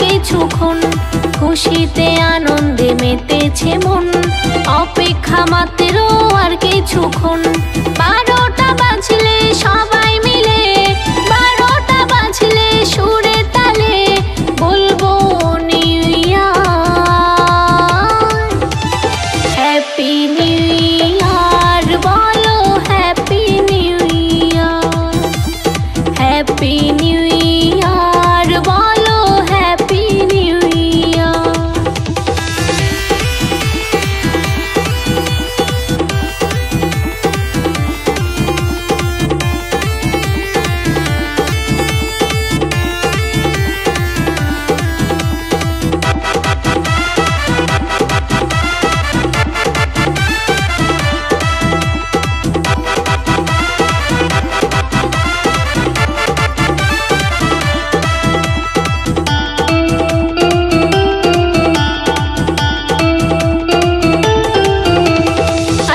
কিছুক্ষণ, খুশিতে আনন্দে মেতেছে মন। অপেক্ষা মাত্র আর কিছুক্ষণ, 12টা বাজলে সবাই মিলে, 12টা বাজলে সুরে তালে বলবো new year, happy new year, বলো happy new year, happy new year, বলো হ্যাপি নিউ ইয়ার।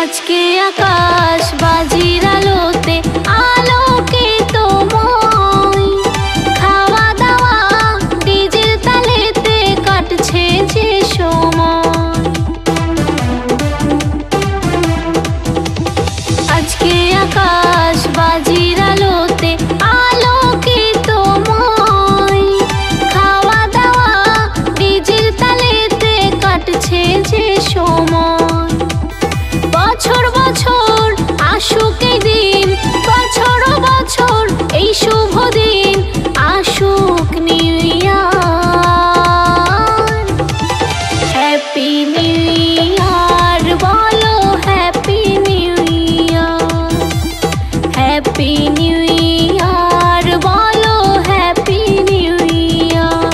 আজকে আকাশ বাজির আলোতে আলোকিতময়, খাওয়া দাওয়া ডিজের তালেতে কাটছে যে সময়। আজকে আকাশ বাজির আলোতে আলোকিতময়, খাওয়া দাওয়া ডিজের তালেতে কাটছে যে সময়। বছর বছর আসুক এই দিন, বছর বছর এই শুভ দিন, আসুক new year, happy new year, বলো happy new year, happy new year, বলো হ্যাপি নিউ ইয়ার।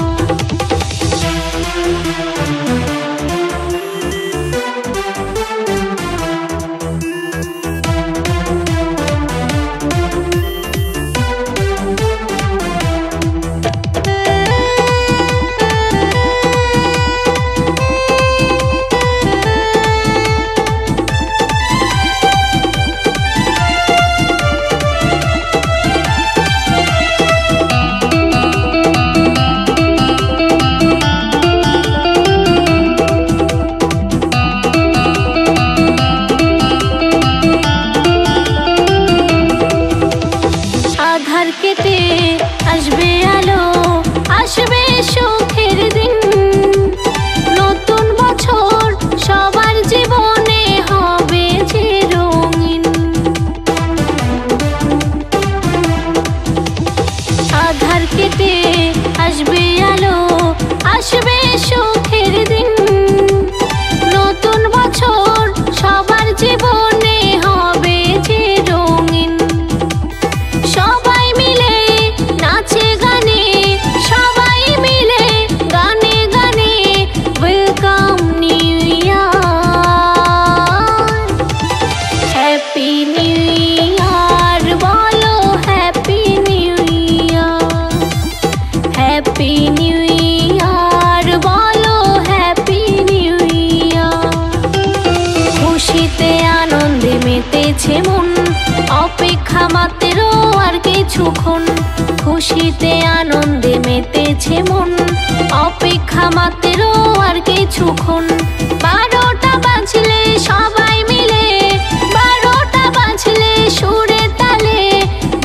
আধার কেটে আসবে আলো, আসবে সুখের দিন, নতুন বছর সবার জীবনে হবে যে রঙিন। আধার কেটে আসবে আলো, আসবে সুখের দিন, নতুন বছর সবার জীবনে হবে যে রঙিন। সবাই মিলে নাচে গানে, সবাই মিলে গানে গানে welcome new year, happy new year, বলো happy new year, happy new year, বলো হ্যাপি নিউ ইয়ার। খুশিতে আনন্দে মেতেছে মন, অপেক্ষা মাত্র আর কিছুক্ষণ, খুশিতে আনন্দে মেতেছে মন। অপেক্ষা মাত্র আর কিছুক্ষণ, 12টা বাজলে সবাই মিলে, 12টা বাজলে সুরে তালে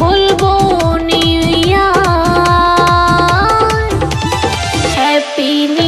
বলবো নিউ ইয়ার, হ্যাপি নিউ